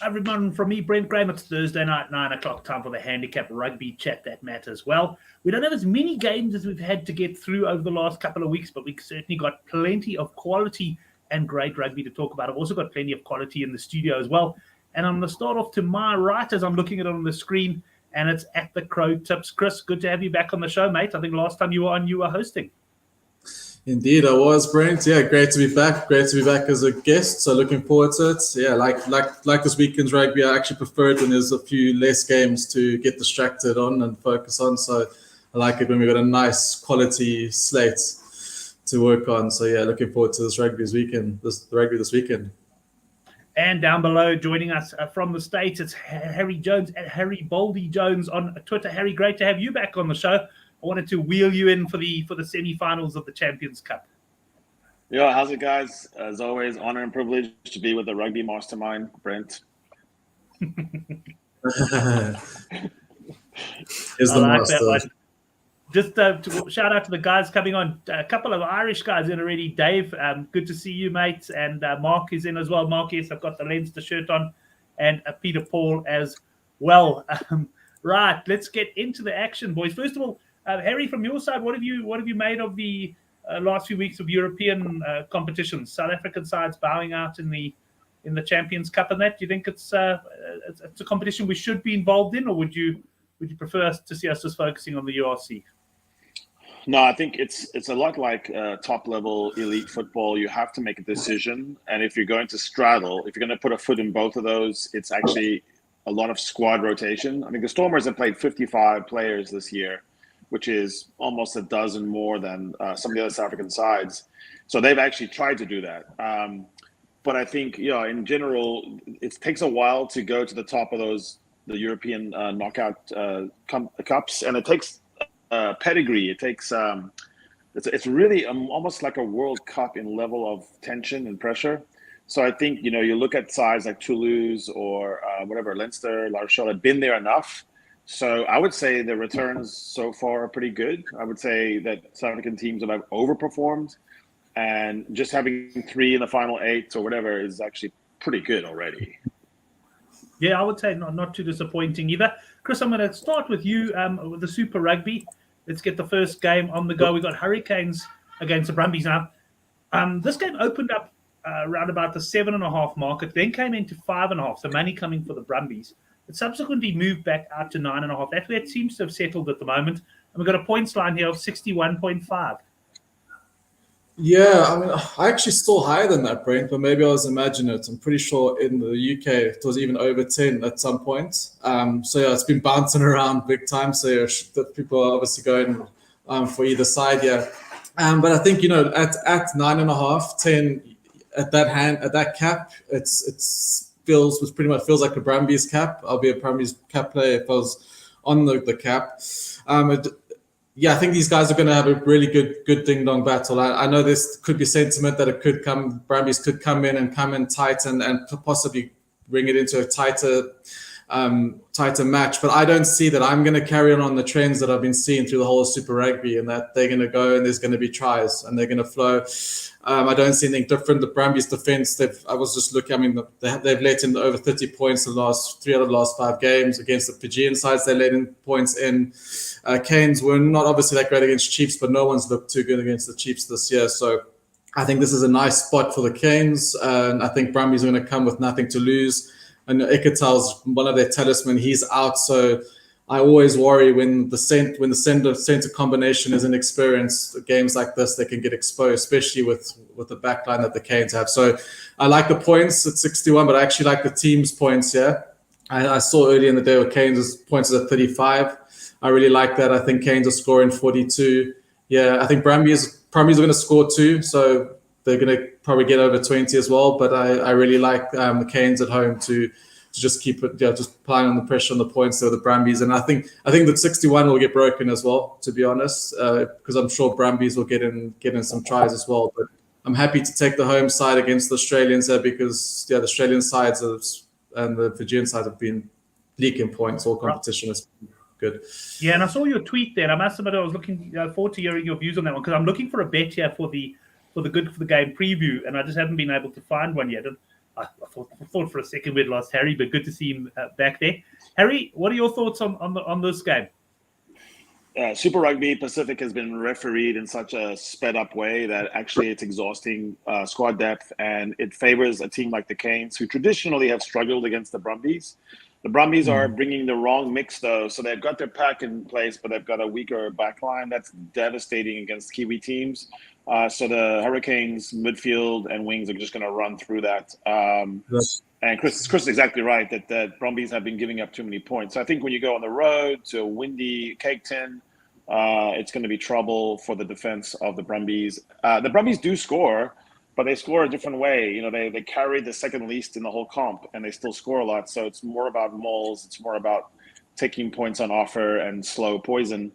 Everyone, from me, Brent Graham, it's Thursday night, 9 o'clock, time for the Handicap Rugby Chat that matters. Well, we don't have as many games as we've had to get through over the last couple of weeks, but we've certainly got plenty of quality and great rugby to talk about. I've also got plenty of quality in the studio as well. And I'm going to start off to my right as I'm looking at it on the screen, and it's at the Crow Tips. Chris, good to have you back on the show, mate. I think last time you were on, you were hosting. Indeed, I was, Brent. Yeah, great to be back. Great to be back as a guest. So looking forward to it. Yeah, like this weekend's rugby, I actually prefer it when there's a few less games to get distracted on and focus on. So I like it when we've got a nice quality slate to work on. So yeah, looking forward to this rugby this weekend. And down below, joining us from the States, it's Harry Jones at Harry Boldy Jones on Twitter. Harry, great to have you back on the show. I wanted to wheel you in for the semi-finals of the Champions Cup. Yeah, how's it, guys? As always, honor and privilege to be with the rugby mastermind, Brent. Is the master. Just to shout out to the guys coming on. A couple of Irish guys in already. Dave, good to see you, mate. And Mark is in as well. Mark, yes, I've got the Leinster shirt on. And Peter Paul as well. Right, let's get into the action, boys. First of all, Harry, from your side, what have you made of the last few weeks of European competitions? South African sides bowing out in the Champions Cup and that. Do you think it's a competition we should be involved in, or would you prefer to see us just focusing on the URC? No, I think it's a lot like top level elite football. You have to make a decision, and if you're going to straddle, if you're going to put a foot in both of those, it's actually a lot of squad rotation. I mean, the Stormers have played 55 players this year, which is almost a dozen more than some of the other South African sides. So they've actually tried to do that. But I think, in general, it takes a while to go to the top of the European knockout cups, and it takes pedigree. It takes it's really almost like a World Cup in level of tension and pressure. So I think, you look at sides like Toulouse or Leinster, La Rochelle have been there enough. So I would say the returns so far are pretty good. I would say that South African teams have overperformed, and just having 3 in the final 8 or whatever is actually pretty good already. Yeah, I would say not too disappointing either. Chris, I'm going to start with you with the Super Rugby. Let's get the first game on the go. We've got Hurricanes against the Brumbies now. This game opened up around about the 7.5 mark. It then came into 5.5, the money coming for the Brumbies. It subsequently moved back out to 9.5. That's where it seems to have settled at the moment. And we've got a points line here of 61.5. Yeah, I mean, I actually saw higher than that, Brent, but maybe I was imagining it. I'm pretty sure in the UK it was even over 10 at some point. So yeah, it's been bouncing around big time. So yeah, people are obviously going for either side, yeah. But I think, at 9.5, 10 at that cap, it pretty much feels like a Brumbies cap. I'll be a Brumbies cap player if I was on the cap. I think these guys are going to have a really good ding-dong battle. I know this could be sentiment that Brumbies could come in tight and possibly bring it into a tighter match. But I don't see that. I'm going to carry on the trends that I've been seeing through the whole of Super Rugby, and that they're going to go and there's going to be tries and they're going to flow. I don't see anything different. The Brumbies defense, I was just looking, I mean, they've let in over 30 points the last 3 out of the last 5 games. Against the Fijian sides, they let in points in. Canes were not obviously that great against Chiefs, but no one's looked too good against the Chiefs this year. So I think this is a nice spot for the Canes. And I think Brumbies are going to come with nothing to lose. And Iketal's one of their talisman. He's out, so I always worry when the center combination is inexperienced. Games like this, they can get exposed, especially with the backline that the Canes have. So I like the points at 61, but I actually like the team's points here. I saw earlier in the day with Canes' points at 35. I really like that. I think Canes are scoring 42. Yeah, I think Brumbies are going to score 2, so they're going to probably get over 20 as well. But I really like the Canes at home to just keep it, just applying on the pressure on the points there with the Brumbies. And I think that 61 will get broken as well, to be honest, because I'm sure Brumbies will get in some tries as well. But I'm happy to take the home side against the Australians there because the Australian sides and the Fijian sides have been leaking points all competition. Has been good. Yeah, and I saw your tweet there. And I must admit, I was looking forward to hearing your views on that one because I'm looking for a bet here for the Good for the Game preview, and I just haven't been able to find one yet. And I thought for a second we'd lost Harry, but good to see him back there. Harry, what are your thoughts on this game? Super Rugby Pacific has been refereed in such a sped up way that actually it's exhausting squad depth, and it favors a team like the Canes, who traditionally have struggled against the Brumbies. The Brumbies are bringing the wrong mix, though, so they've got their pack in place, but they've got a weaker backline. That's devastating against Kiwi teams. So the Hurricanes midfield and wings are just going to run through that. And Chris is exactly right that Brumbies have been giving up too many points. So I think when you go on the road to a windy Cake Tin, it's going to be trouble for the defense of the Brumbies. The Brumbies do score, but they score a different way. They carry the second least in the whole comp, and they still score a lot. So it's more about mauls. It's more about taking points on offer and slow poison.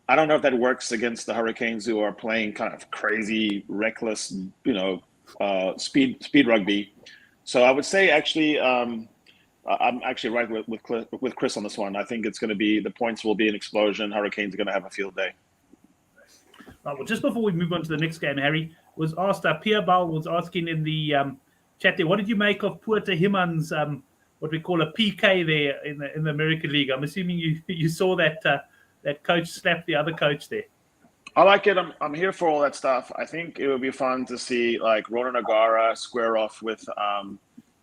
I don't know if that works against the Hurricanes, who are playing kind of crazy, reckless, speed rugby. So I would say actually, I'm actually right with Chris on this one. I think it's going to be, the points will be an explosion. Hurricanes are going to have a field day. Right, well, just before we move on to the next game, Harry was asked. Pierre Ball was asking in the chat there, what did you make of Puerto Himan's what we call a PK there in the American League? I'm assuming you saw that coach slap the other coach there. I like it. I'm here for all that stuff. I think it would be fun to see like Ronan O'Gara square off with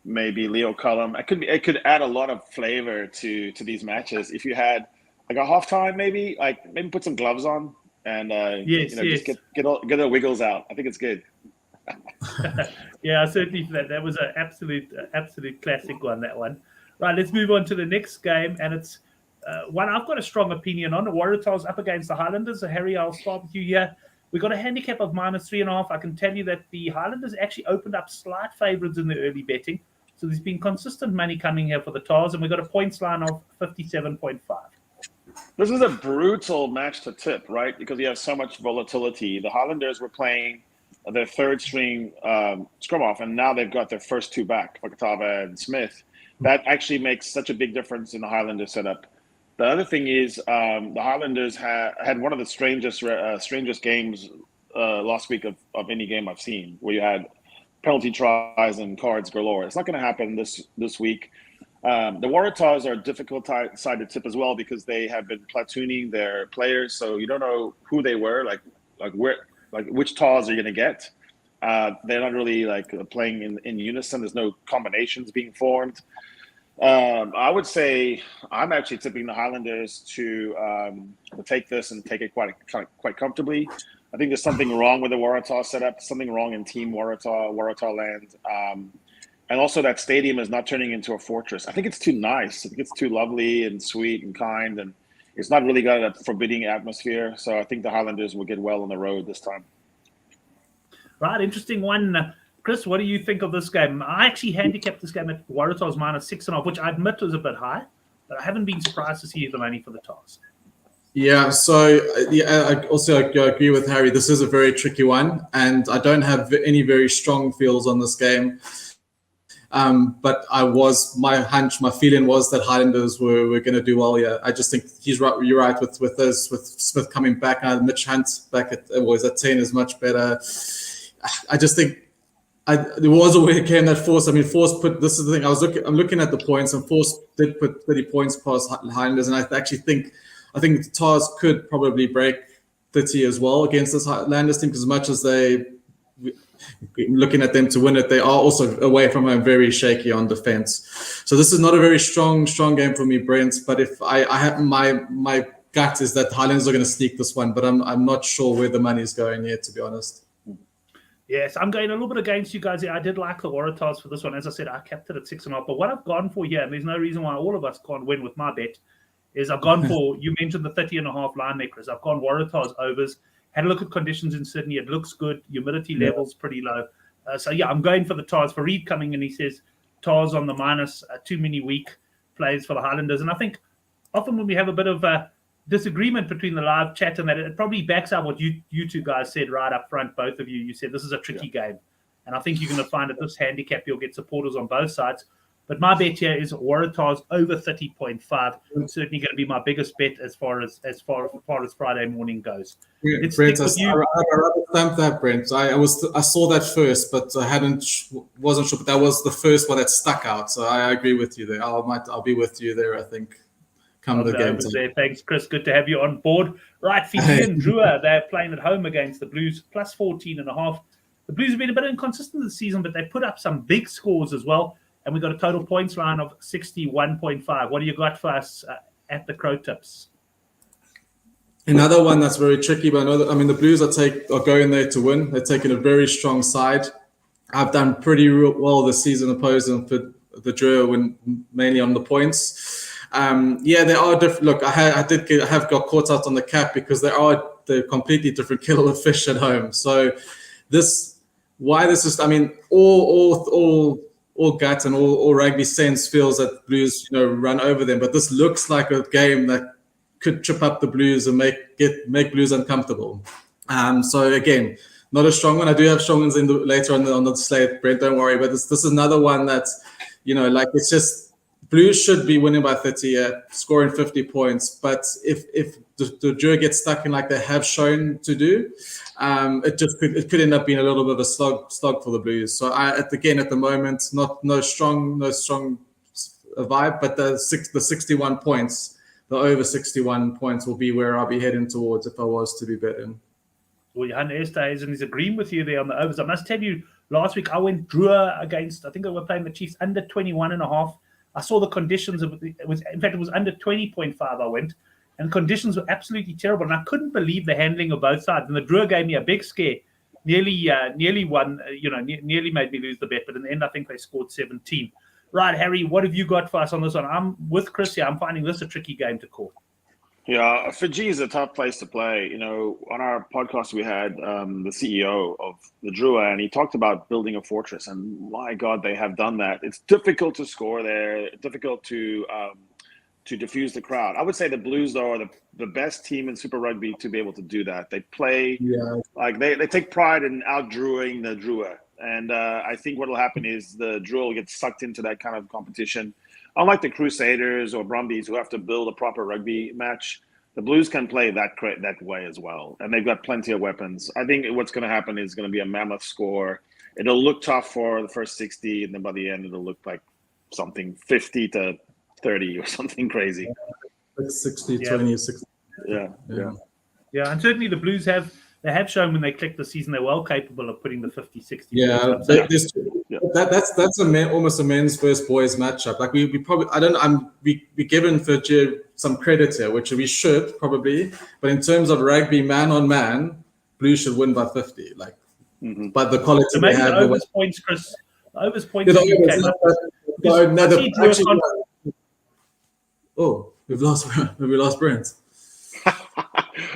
maybe Leo Cullum. It could add a lot of flavor to these matches if you had like a halftime, maybe put some gloves on and just get the wiggles out. I think it's good. Yeah, certainly that was an absolute classic one. That one. Right, let's move on to the next game, and it's one I've got a strong opinion on. The Waratahs up against the Highlanders. So Harry, I'll start with you here. We got a handicap of -3.5. I can tell you that the Highlanders actually opened up slight favourites in the early betting. So there's been consistent money coming here for the Tars, and we got a points line of 57.5. This is a brutal match to tip, right? Because you have so much volatility. The Highlanders were playing their third string scrum off, and now they've got their first two back, Fakatava and Smith. That actually makes such a big difference in the Highlander setup. The other thing is the Highlanders had one of the strangest games last week of any game I've seen, where you had penalty tries and cards galore. It's not going to happen this week. The Waratahs are a difficult side to tip as well because they have been platooning their players, so you don't know who they were, which Tars are you going to get. They're not really playing in unison. There's no combinations being formed. I would say I'm actually tipping the Highlanders to take this and take it quite comfortably. I think there's something wrong with the Waratah setup, something wrong in Team Waratah land. And also that stadium is not turning into a fortress. I think it's too nice. I think it's too lovely and sweet and kind, and it's not really got a forbidding atmosphere. So I think the Highlanders will get well on the road this time. Right, interesting one. Chris, what do you think of this game? I actually handicapped this game at Waratahs -6.5, which I admit was a bit high, but I haven't been surprised to see the money for the Tars. Yeah, so I also agree with Harry. This is a very tricky one, and I don't have any very strong feels on this game. But my feeling was that Highlanders were going to do well here. I just think he's right. You're right with Smith coming back. Mitch Hunt back at 10 is much better. I just think there was a weird game that Force. I mean, Force put. This is the thing. I'm looking at the points, and Force did put 30 points past Highlanders, and I actually think the Tars could probably break 30 as well against this Highlanders team, because as much as they. Looking at them to win it, they are also away from home very shaky on defense. So this is not a very strong game for me, Brent. But if I have my gut is that the Highlanders are going to sneak this one, but I'm not sure where the money is going yet, to be honest. Yes, I'm going a little bit against you guys here. I did like the Waratahs for this one. As I said, I capped it at 6.5. But what I've gone for here, and there's no reason why all of us can't win with my bet, is I've gone for, you mentioned the 30.5 line there, Chris. I've gone Waratahs overs. Had a look at conditions in Sydney. It looks good. Humidity level's pretty low. I'm going for the Tars. For Reed coming in, he says Tars on the minus, too many weak plays for the Highlanders. And I think often when we have a bit of a disagreement between the live chat and that, it probably backs up what you two guys said right up front, both of you. You said this is a tricky game. And I think you're going to find at this handicap, you'll get supporters on both sides. But my bet here is Waratahs over 30.5. Certainly going to be my biggest bet as far as Friday morning goes. Let's Brent, stick with you. I rather stamp that, Brent. I saw that first, but I wasn't sure. But that was the first one that stuck out. So I agree with you there. I'll be with you there. I think come the game time. There. Thanks, Chris. Good to have you on board. Right, Fijian Drua, they're playing at home against the Blues, plus 14.5. The Blues have been a bit inconsistent this season, but they put up some big scores as well. And we got a total points line of 61.5. What do you got for us at the Crow Tips? Another one that's very tricky, but the Blues are going there to win. They're taking a very strong side. I've done pretty well this season opposing for the Drua win mainly on the points. They are different. Look, I have got caught out on the cap because they're completely different kettle of fish at home. So all gut and all rugby sense feels that Blues, run over them. But this looks like a game that could trip up the Blues and make Blues uncomfortable. So again, not a strong one. I do have strong ones later on the slate, Brent. Don't worry. But this is another one that's, it's just Blues should be winning by 30, scoring 50 points. But if the Drua gets stuck in like they have shown to do, it could end up being a little bit of a slog for the Blues. So at the moment, no strong vibe, but the 61 points, the over 61 points will be where I'll be heading towards if I was to be betting. Well, Johan Esterhuizen is agreeing with you there on the overs. I must tell you, last week I went Drua against, I think they were playing the Chiefs under 21.5. I saw the conditions. It was under 20.5 I went. And the conditions were absolutely terrible. And I couldn't believe the handling of both sides. And the Drua gave me a big scare. Nearly won, nearly made me lose the bet. But in the end, I think they scored 17. Right, Harry, what have you got for us on this one? I'm with Chris here. I'm finding this a tricky game to call. Yeah, Fiji is a tough place to play. On our podcast, we had the CEO of the Drua, and he talked about building a fortress. And my God, they have done that. It's difficult to score there, difficult to diffuse the crowd. I would say the Blues, though, are the best team in Super Rugby to be able to do that. They play like they take pride in out-Druing the Drua. And I think what will happen is the Drua will get sucked into that kind of competition. Unlike the Crusaders or Brumbies who have to build a proper rugby match, the Blues can play that way as well. And they've got plenty of weapons. I think what's going to happen is going to be a mammoth score. It'll look tough for the first 60, and then by the end, it'll look like something 50 to 30 or something crazy. 60, 20, 60. Yeah. Yeah, and certainly the Blues have shown when they click the season they're well capable of putting the 50, 60. Yeah, that's almost a men's versus boys matchup. Like we probably we given Fiji some credit here, which we should probably, but in terms of rugby man on man, Blues should win by 50. Like, but the quality so maybe they have. The overs points, Chris. The overs points. We've lost Brent.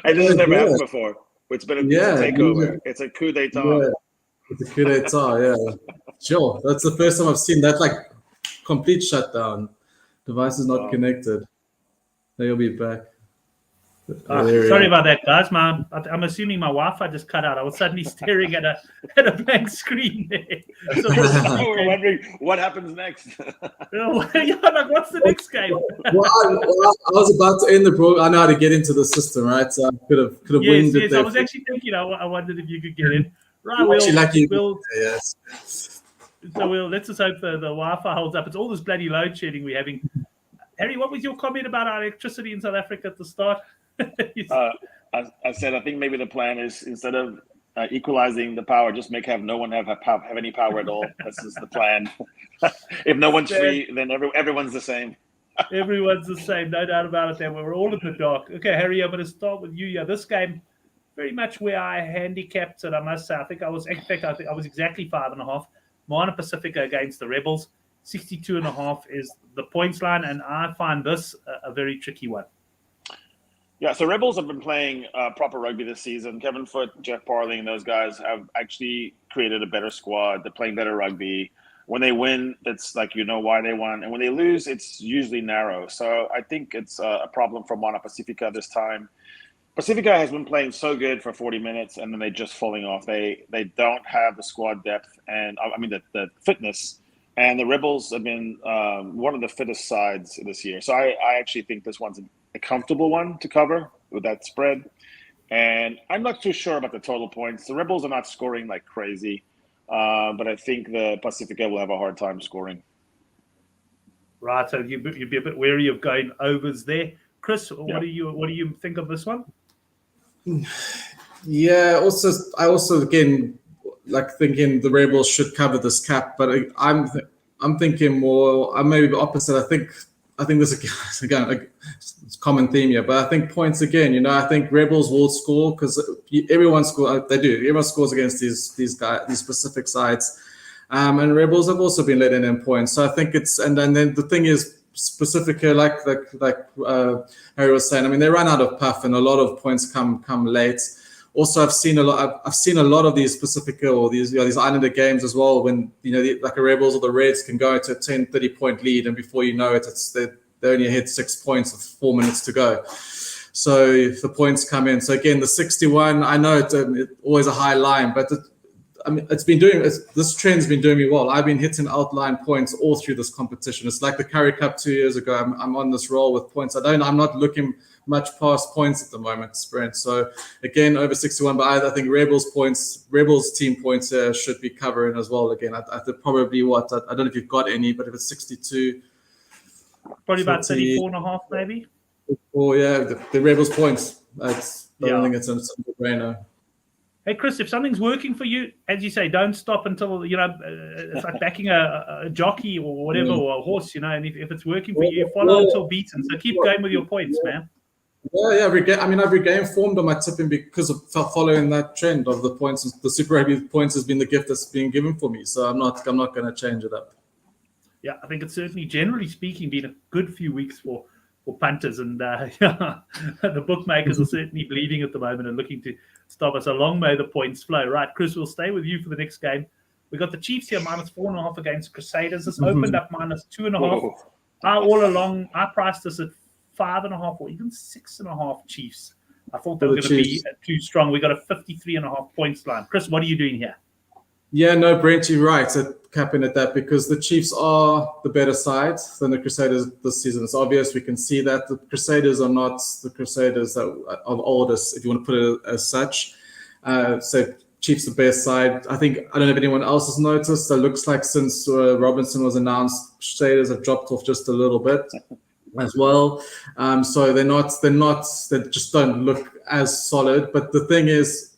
Hey, this has never happened before. It's been a takeover. It's a coup d'etat. Yeah. It's a coup d'etat, yeah. Sure. That's the first time I've seen that, like, complete shutdown. Device is not connected. They'll be back. Sorry about that, guys. I'm assuming my Wi-Fi just cut out. I was suddenly staring at a blank screen there. So we're wondering what happens next. What's the next game? I was about to end the program. I know how to get into the system, right? So I could have winged it there. I was actually thinking. I wondered if you could get in. Right, let's just hope the Wi-Fi holds up. It's all this bloody load shedding we're having. Harry, what was your comment about our electricity in South Africa at the start? I said I think maybe the plan is instead of equalizing the power, just have no one have any power at all. This is the plan. If no one's free, then everyone's the same. Everyone's the same, no doubt about it. Then we're all in the dark. Okay, Harry, I'm going to start with you. Yeah, this game, very much where I handicapped it. I must say, I think I was exactly 5.5. Moana Pacifica against the Rebels. 62.5 is the points line, and I find this a very tricky one. Yeah, so Rebels have been playing proper rugby this season. Kevin Foote, Jeff Parling, and those guys have actually created a better squad. They're playing better rugby. When they win, it's like you know why they won. And when they lose, it's usually narrow. So I think it's a problem for Moana Pacifica this time. Pacifica has been playing so good for 40 minutes, and then they're just falling off. They don't have the squad depth and, the fitness And the Rebels have been one of the fittest sides this year. So I actually think this one's a comfortable one to cover with that spread. And I'm not too sure about the total points. The Rebels are not scoring like crazy, but I think the Pacifica will have a hard time scoring. Right, so you'd be a bit wary of going overs there. Chris, what do you think of this one? Yeah, I also again like thinking the Rebels should cover this cap, but I'm thinking more. I'm maybe the opposite. I think this is again it's a common theme here, but I think points again. I think Rebels will score because everyone scores. They do. Everyone scores against these guys, these specific sides, and Rebels have also been letting in points. So I think it's and then the thing is. Specifically, like Harry was saying, I mean, they run out of puff, and a lot of points come late. Also, I've seen a lot of these Pacifica or these Islander games as well. When like the Rebels or the Reds can go into a 10, 30 point lead, and before you know it, they only hit 6 points with 4 minutes to go. So if the points come in, so again, the 61, I know it's always a high line, but this trend's been doing me well. I've been hitting outline points all through this competition. It's like the Currie Cup 2 years ago. I'm on this roll with points. I'm not looking much past points at the moment, Brent. So again, over 61. But I think Rebels team points should be covering as well. Again, I think probably I don't know if you've got any, but if it's 62, probably about 34.5 maybe. Oh yeah, the Rebels points. I don't think it's a brainer. Hey, Chris, if something's working for you, as you say, don't stop until, it's like backing a jockey or whatever, or a horse, and if it's working for you, follow until beaten. So keep going with your points, man. Yeah. I've regained form on my tipping because of following that trend of the points. The Super Rugby points has been the gift that's been given for me. So I'm not going to change it up. Yeah, I think it's certainly, generally speaking, been a good few weeks for punters, and the bookmakers are certainly bleeding at the moment and looking to stop us. Long may the points flow. Right, Chris, we'll stay with you for the next game. We got the Chiefs here -4.5 against Crusaders. This opened up -2.5. All along, I priced this at 5.5 or even 6.5 Chiefs. I thought they were going to be too strong. We got a 53.5 points line. Chris, what are you doing here? Yeah, no, Brent, you're right at capping at that because the Chiefs are the better side than the Crusaders this season. It's obvious. We can see that the Crusaders are not the Crusaders that are oldest, if you want to put it as such. So Chiefs the best side. I don't know if anyone else has noticed. It looks like since Robinson was announced, Crusaders have dropped off just a little bit as well. So they just don't look as solid. But the thing is,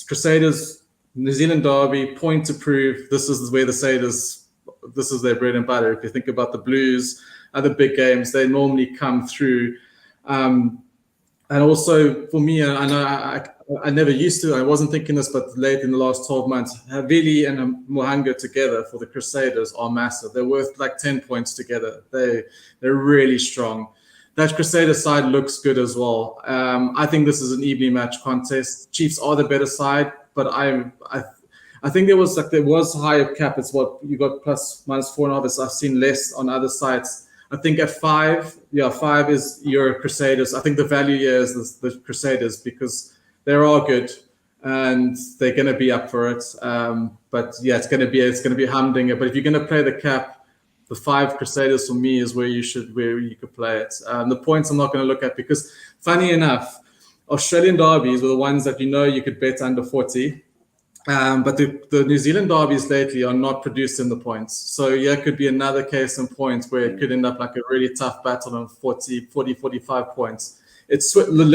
Crusaders, New Zealand derby, point to prove. This is where the Satyrs, this is their bread and butter. If you think about the Blues, other big games, they normally come through. And also for me, I know I never used to, I wasn't thinking this, but late in the last 12 months, Havili and Mohanga together for the Crusaders are massive. They're worth like 10 points together. They're really strong. That Crusader side looks good as well. I think this is an evenly matched contest. Chiefs are the better side, but I think there was higher cap. It's what you got +/-4.5. I've seen less on other sites. I think at 5 is your Crusaders. I think the value here is the Crusaders because they are good and they're going to be up for it. But yeah, it's going to be humdinger. But if you're going to play the cap, the 5 Crusaders for me is where you could play it. The points I'm not going to look at because, funny enough, Australian derbies were the ones that you could bet under 40. But the New Zealand derbies lately are not producing the points. So yeah, it could be another case in points where it could end up like a really tough battle on 40, 45 points. It switched. The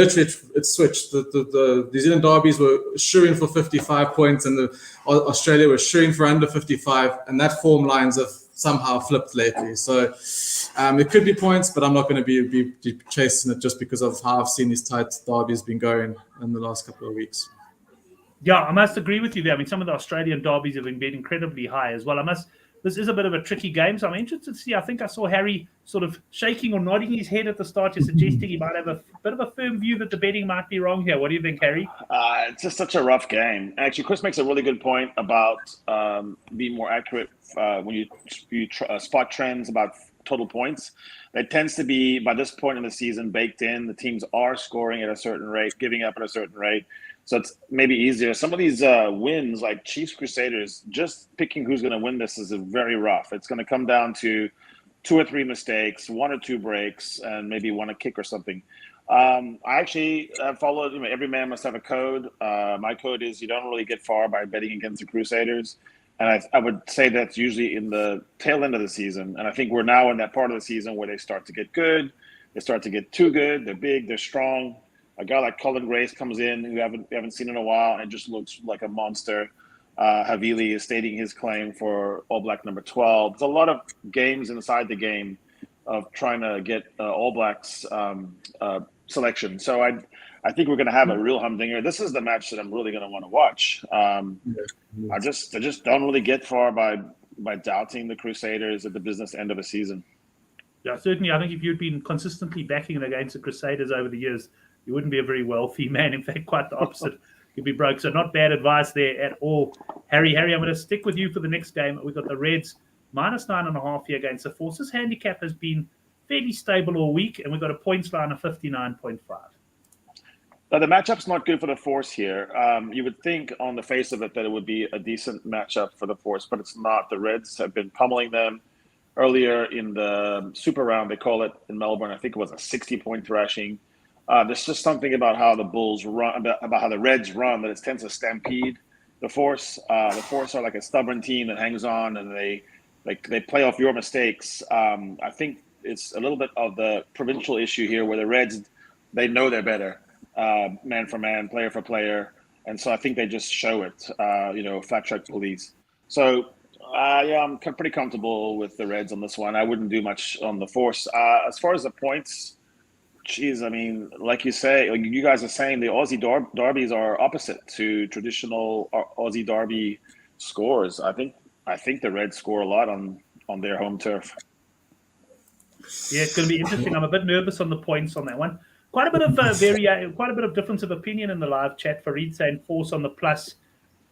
New Zealand derbies were shooing for 55 points and the Australia was shooting for under 55. And that form lines have somehow flipped lately. So it could be points, but I'm not going to be chasing it just because of how I've seen these tight derbies been going in the last couple of weeks. Yeah, I must agree with you there. I mean, some of the Australian derbies have been incredibly high as well. This is a bit of a tricky game, so I'm interested to see. I think I saw Harry sort of shaking or nodding his head at the start, suggesting he might have a bit of a firm view that the betting might be wrong here. What do you think, Harry? It's just such a rough game. Actually, Chris makes a really good point about being more accurate when you spot trends about total points. It tends to be, by this point in the season, baked in. The teams are scoring at a certain rate, giving up at a certain rate. So it's maybe easier. Some of these wins, like Chiefs Crusaders, just picking who's going to win this is very rough. It's going to come down to 2 or 3 mistakes, 1 or 2 breaks, and maybe 1 a kick or something. I actually followed, every man must have a code. My code is you don't really get far by betting against the Crusaders. And I would say that's usually in the tail end of the season. And I think we're now in that part of the season where they start to get good. They start to get too good. They're big. They're strong. A guy like Colin Grace comes in, who we haven't seen in a while, and just looks like a monster. Havili is stating his claim for All Black number 12. There's a lot of games inside the game of trying to get All Blacks selection. So I think we're going to have a real humdinger. This is the match that I'm really going to want to watch. I just don't really get far by doubting the Crusaders at the business end of a season. Yeah, certainly. I think if you'd been consistently backing against the Crusaders over the years, you wouldn't be a very wealthy man. In fact, quite the opposite. You'd be broke. So not bad advice there at all. Harry, I'm going to stick with you for the next game. We've got the Reds -9.5 here against the Forces. Handicap has been fairly stable all week, and we've got a points line of 59.5. Now, the matchup's not good for the Force here. You would think on the face of it that it would be a decent matchup for the Force, but it's not. The Reds have been pummeling them. Earlier in the Super Round, they call it in Melbourne, I think it was a 60-point thrashing. There's just something about how the Bulls run, about how the Reds run, that it tends to stampede the Force. The Force are like a stubborn team that hangs on, and they play off your mistakes. I think it's a little bit of the provincial issue here, where the Reds, they know they're better, man for man, player for player, and so I think they just show it. Flat track police. So I'm pretty comfortable with the Reds on this one. I wouldn't do much on the Force. As far as the points. Geez, I mean, like you say, like you guys are saying, the Aussie derbies are opposite to traditional Aussie derby scores. I think the Reds score a lot on their home turf. Yeah, it's going to be interesting. I'm a bit nervous on the points on that one. Quite a bit of quite a bit of difference of opinion in the live chat. Fareed saying Force on the plus.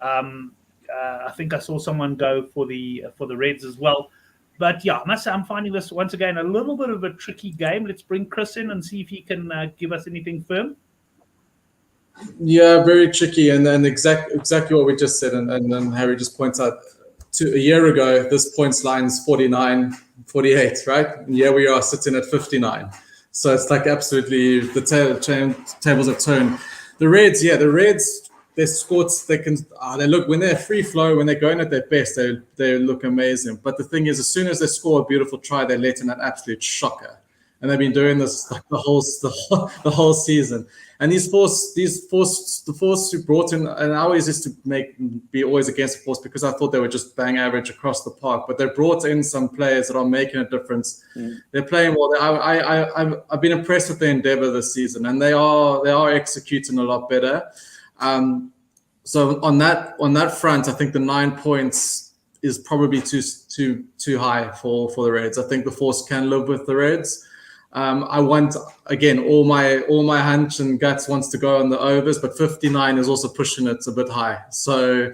I think I saw someone go for the Reds as well. But yeah, I must say I'm finding this once again a little bit of a tricky game. Let's bring Chris in and see if he can give us anything firm. Yeah, very tricky, and then exactly what we just said, and then Harry just points out. A year ago, this points line is 49, 48, right? And here we are sitting at 59. So it's like absolutely the tables have turned. The Reds, their scores, they look, when they're free flow, when they're going at their best, they look amazing. But the thing is, as soon as they score a beautiful try, they let in an absolute shocker. And they've been doing this like the whole season. And the Force who brought in, and I always used to be always against the Force because I thought they were just bang average across the park. But they brought in some players that are making a difference. They're playing well. I've been impressed with their endeavor this season, and they are executing a lot better. So on that front, I think the 9 points is probably too high for the Reds. I think the Force can live with the Reds. I want, again, all my hunch and guts wants to go on the overs, but 59 is also pushing it a bit high. So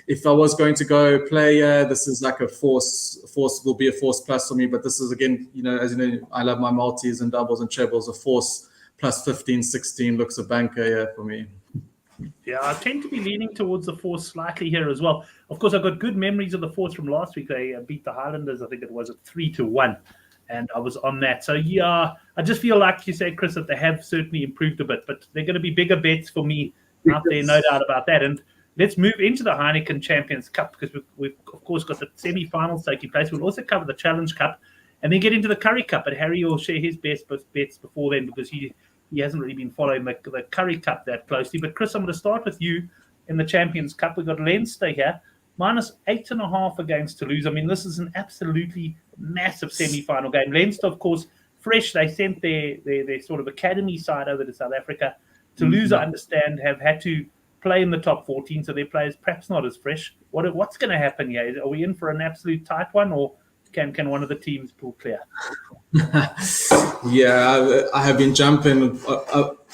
if I was going to go play, this is like a Force will be a Force plus for me. But this is, again, as you know, I love my multis and doubles and trebles. A Force plus 15, 16 looks a banker here for me. Yeah, I tend to be leaning towards the Force slightly here as well. Of course, I've got good memories of the Force from last week. They beat the Highlanders, I think it was, at 3-1. And I was on that. So, yeah, I just feel like you said, Chris, that they have certainly improved a bit. But they're going to be bigger bets for me out there, no doubt about that. And let's move into the Heineken Champions Cup, because we've of course, got the semi-finals taking place. We'll also cover the Challenge Cup and then get into the Currie Cup. But Harry will share his best bets before then, because he hasn't really been following the Currie Cup that closely. But, Chris, I'm going to start with you in the Champions Cup. We've got Leinster here, -8.5 against Toulouse. I mean, this is an absolutely massive semi-final game. Leinster, of course, fresh. They sent their sort of academy side over to South Africa. Toulouse, I understand, have had to play in the top 14, so their players perhaps not as fresh. What's going to happen here? Are we in for an absolute tight one, or can one of the teams pull clear? Yeah, I have been jumping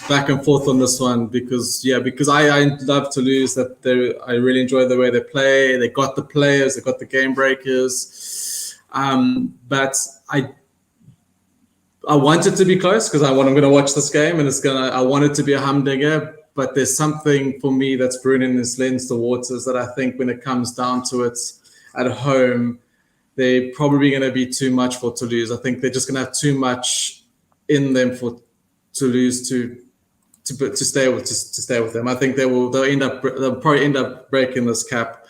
back and forth on this one because I love Toulouse. I really enjoy the way they play. They got the players, they got the game breakers. But I want it to be close because I'm going to watch this game, and I want it to be a humdinger. but there's something for me that's brewing in this Leinster waters that I think when it comes down to it at home, they're probably going to be too much for Toulouse. I think they're just going to have too much in them for Toulouse to stay with them. I think they'll probably end up breaking this cap.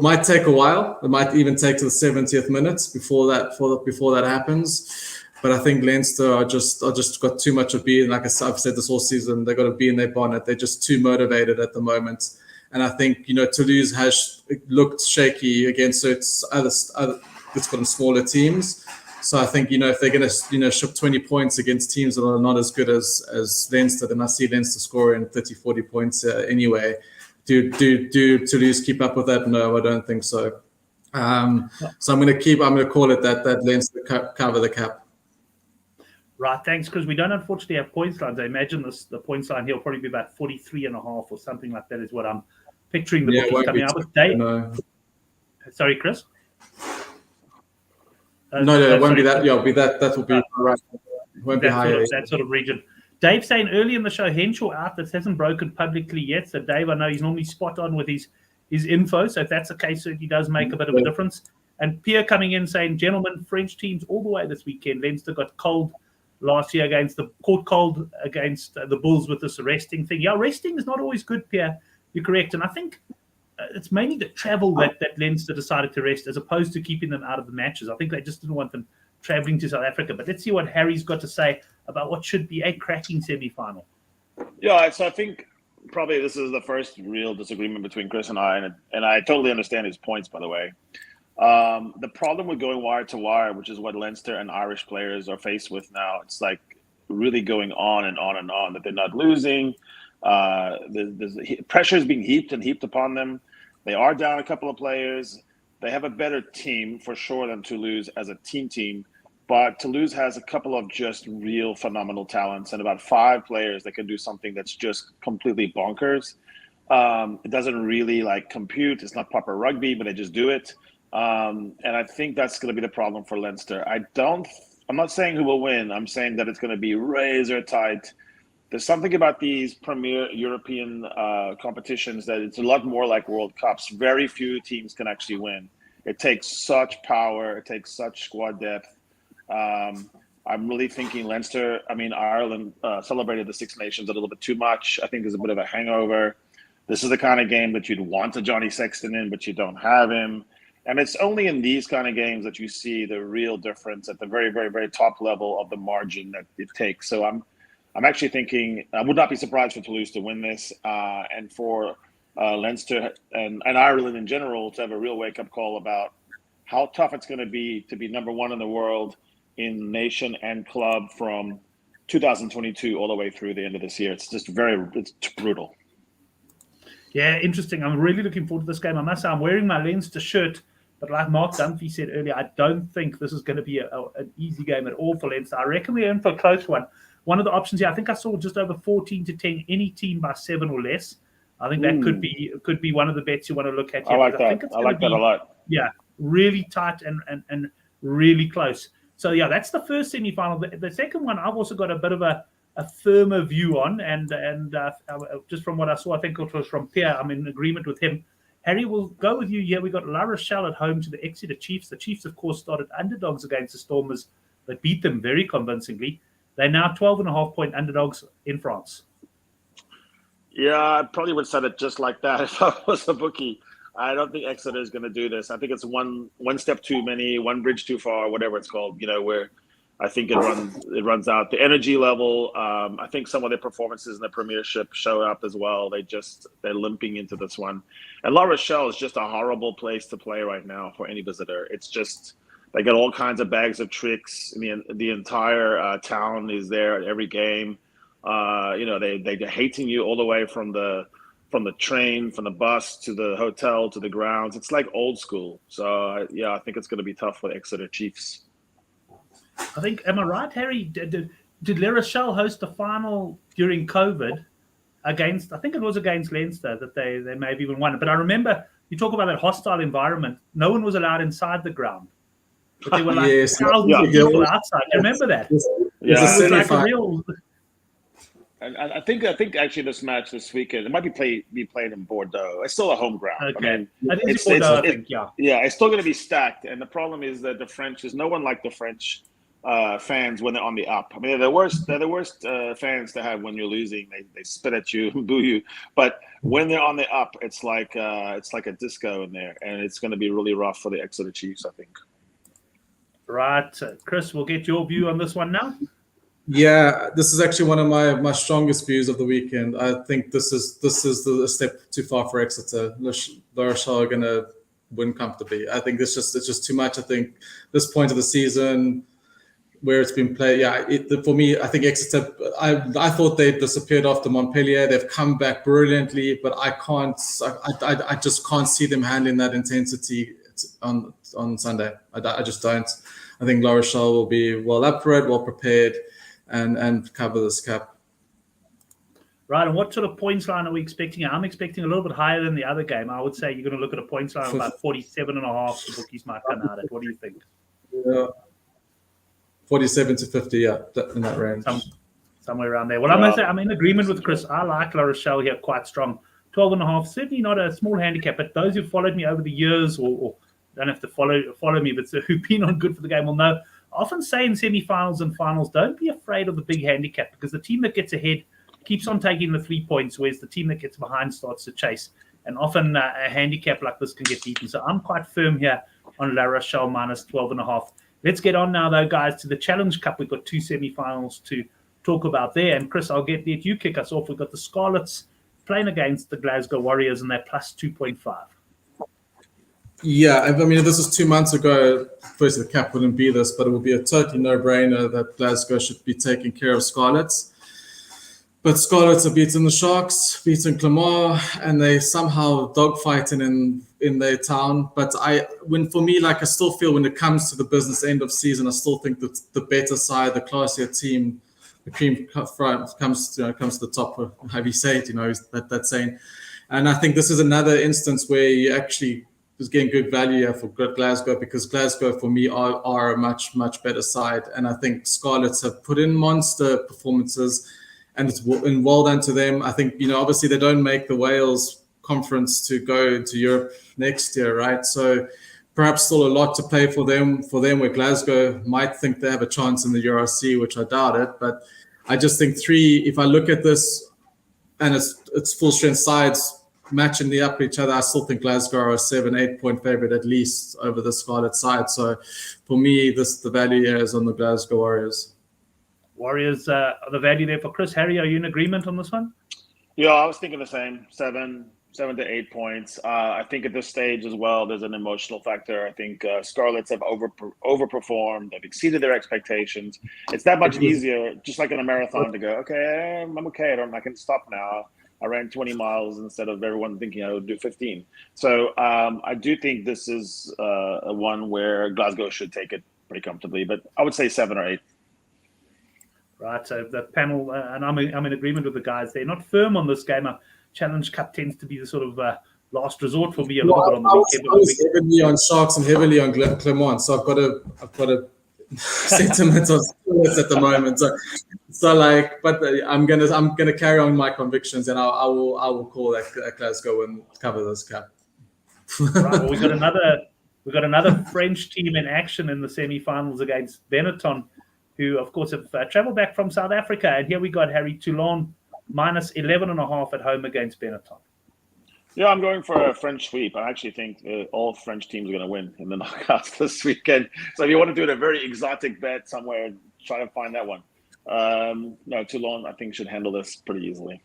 Might take a while. It might even take to the 70th minute before that happens. But I think Leinster are just got too much of being, like I've said this all season, they've got to be in their bonnet. They're just too motivated at the moment. And I think, Toulouse has looked shaky against other let's call them smaller teams. So I think, if they're going to, ship 20 points against teams that are not as good as Leinster, then I see Leinster scoring 30, 40 points anyway. Do Toulouse keep up with that? No, I don't think so. So I'm going to call it that Leinster cover the cap. Right, thanks, because we don't unfortunately have points lines. I imagine the points line here will probably be about 43.5 or something like that is what I'm picturing the bookies coming out with. Dave? No. Sorry, Chris? No, it won't be that. Yeah, it'll be that. That will be right. It won't be higher. That sort of region. Dave saying early in the show, Henshaw out. This hasn't broken publicly yet. So, Dave, I know he's normally spot on with his info. So, if that's the case, certainly does make a bit of a difference. And Pierre coming in saying, gentlemen, French teams all the way this weekend. Leinster got cold last year caught cold against the Bulls with this resting thing. Yeah, resting is not always good, Pierre. You're correct. And I think it's mainly the travel that Leinster decided to rest as opposed to keeping them out of the matches. I think they just didn't want them traveling to South Africa. But let's see what Harry's got to say about what should be a cracking semi-final. Yeah, so I think probably this is the first real disagreement between Chris and I, and I totally understand his points, by the way. The problem with going wire to wire, which is what Leinster and Irish players are faced with now, it's like really going on and on and on, that they're not losing. There's pressure is being heaped upon them. They are down a couple of players. They have a better team for sure than Toulouse as a team, but Toulouse has a couple of just real phenomenal talents and about 5 players that can do something that's just completely bonkers. It doesn't really compute. It's not proper rugby, but they just do it. And I think that's going to be the problem for Leinster. I'm not saying who will win. I'm saying that it's going to be razor tight. There's something about these premier European competitions that it's a lot more like World Cups. Very few teams can actually win. It takes such power. It takes such squad depth. I'm really thinking Ireland celebrated the Six Nations a little bit too much. I think there's a bit of a hangover. This is the kind of game that you'd want a Johnny Sexton in, but you don't have him. And it's only in these kind of games that you see the real difference at the very, very, very top level of the margin that it takes. So I'm actually thinking I would not be surprised for Toulouse to win this, and for Leinster and Ireland in general to have a real wake-up call about how tough it's going to be number one in the world in nation and club from 2022 all the way through the end of this year. It's just it's brutal. Yeah, interesting. I'm really looking forward to this game. I must say, I'm wearing my Leinster shirt. But like Mark Dunphy said earlier, I don't think this is going to be an easy game at all for Leinster. I reckon we're in for a close one. One of the options here, I think I saw just over 14-10, any team by 7 or less. I think that could be one of the bets you want to look at here. I like that. I like that a lot. Yeah, really tight and really close. So, yeah, that's the first semi-final. The second one, I've also got a bit of a firmer view on. And just from what I saw, I think it was from Pierre, I'm in agreement with him. Harry, we'll go with you here. We got La Rochelle at home to the Exeter Chiefs. The Chiefs, of course, started underdogs against the Stormers, but beat them very convincingly. They're now 12.5-point underdogs in France. Yeah, I probably would set it just like that if I was a bookie. I don't think Exeter is going to do this. I think it's one step too many, one bridge too far, whatever it's called. Where I think it runs out. The energy level. I think some of their performances in the Premiership show up as well. They're limping into this one. And La Rochelle is just a horrible place to play right now for any visitor. It's just they got all kinds of bags of tricks. The entire town is there at every game. They're hating you all the way from the train, from the bus to the hotel to the grounds. It's like old school. So I think it's going to be tough for the Exeter Chiefs. I think, am I right, Harry? Did La Rochelle host a final during COVID against? I think it was against Leinster that they may have even won. But I remember you talk about that hostile environment. No one was allowed inside the ground, but there were thousands of people outside. You remember that? Yeah, it was like a real. And I think actually this match this weekend, it might be played in Bordeaux. It's still a home ground. Okay. I mean, I think it's Bordeaux, I think, yeah. Yeah, it's still going to be stacked. And the problem is that the French, is no one like the French fans when they're on the up. I mean, they're the worst fans to have when you're losing. They spit at you, boo you. But when they're on the up, it's like a disco in there, and it's going to be really rough for the Exeter Chiefs, I think. Right, Chris, we'll get your view on this one now. Yeah, this is actually one of my strongest views of the weekend. I think this is a step too far for Exeter. La Rochelle are going to win comfortably. I think it's just too much. I think this point of the season where it's been played, for me, I think Exeter. I thought they disappeared after Montpellier. They've come back brilliantly, but I just can't see them handling that intensity on Sunday. I just don't. I think La Rochelle will be well up for it, well prepared, and cover this cap. Right, and what sort of points line are we expecting? I'm expecting a little bit higher than the other game. I would say you're going to look at a points line of about 47.5. The bookies might come out at. What do you think? Yeah, 47 to 50. Yeah, in that range. Somewhere around there. Well, I must say I'm in agreement with Chris. I like La Rochelle here quite strong. 12.5, certainly not a small handicap, but those who followed me over the years, or don't have to follow me, but who've been on Good for the Game will know. I often say in semi-finals and finals, don't be afraid of the big handicap, because the team that gets ahead keeps on taking the 3 points, whereas the team that gets behind starts to chase. And often a handicap like this can get beaten. So I'm quite firm here on La Rochelle minus 12.5. Let's get on now, though, guys, to the Challenge Cup. We've got 2 semi-finals to talk about there. And Chris, I'll let you kick us off. We've got the Scarlets playing against the Glasgow Warriors, and they're plus 2.5. Yeah, I mean, if this was 2 months ago, firstly, the cap wouldn't be this, but it would be a totally no-brainer that Glasgow should be taking care of Scarlets. But Scarlets have beaten the Sharks, beaten Clermont, and they somehow dogfighting in their town. But I still feel when it comes to the business end of season, I still think that the better side, the classier team, the cream front comes to the top. How you say it, that saying. And I think this is another instance where you actually is getting good value here for Glasgow, because Glasgow for me are a much, much better side. And I think Scarlets have put in monster performances, and it's well done to them. I think, obviously they don't make the Wales conference to go to Europe next year, right? So perhaps still a lot to play for them where Glasgow might think they have a chance in the URC, which I doubt it. But I just think if I look at this and it's full strength sides matching the up each other, I still think Glasgow are a 7-8 point favorite at least over the Scarlet side. So for me, the value here is on the Glasgow Warriors. Warriors are the value there for Chris. Harry, are you in agreement on this one? Yeah, I was thinking the same. 7 to 8 points. I think at this stage as well, there's an emotional factor. I think Scarlets have overperformed. They've exceeded their expectations. It's that much easier, just like in a marathon, to go, okay, I'm okay. I can stop now. I ran 20 miles instead of everyone thinking I would do 15. So I do think this is a one where Glasgow should take it pretty comfortably, but I would say 7 or 8. Right, so the panel, and I'm in agreement with the guys. They're not firm on this game. Challenge Cup tends to be the sort of last resort for me a little bit on the weekend. I was heavily on Sharks and heavily on Clermont, so I've got a sentiment of Scarlets at the moment. But I'm gonna carry on my convictions, and I will call that Glasgow and cover this cap. Right, well, we got another French team in action in the semi-finals against Benetton, who of course have travelled back from South Africa, and here we got Harry Toulon minus 11.5 at home against Benetton. Yeah, I'm going for a French sweep. I actually think all French teams are going to win in the knockouts this weekend. So if you want to do a very exotic bet somewhere, try to find that one. No, Toulon, I think, should handle this pretty easily.